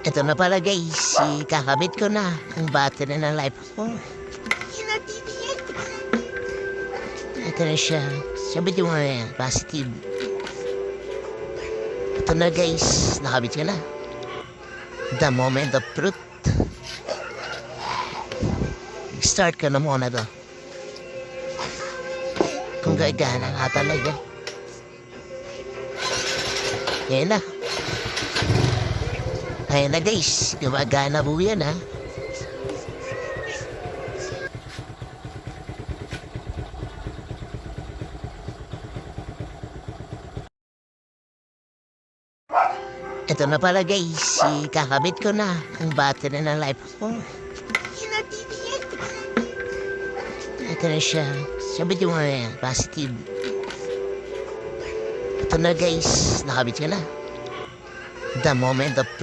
Ito na pala guys, kakabit ko na ang battery ng life ko. Ito na siya. Sabit yung positive. Ito na guys, nakabit ko na. The moment of truth. Start ka na muna to. Kung gagana nga talaga. Yan na. Ayan na guys, gumagana po yan ha. Ito na pala guys, kakabit ko na ang battery ng life ko. Ito na siya, sabit yung positive. Ito na guys, nakabit ko na. The moment of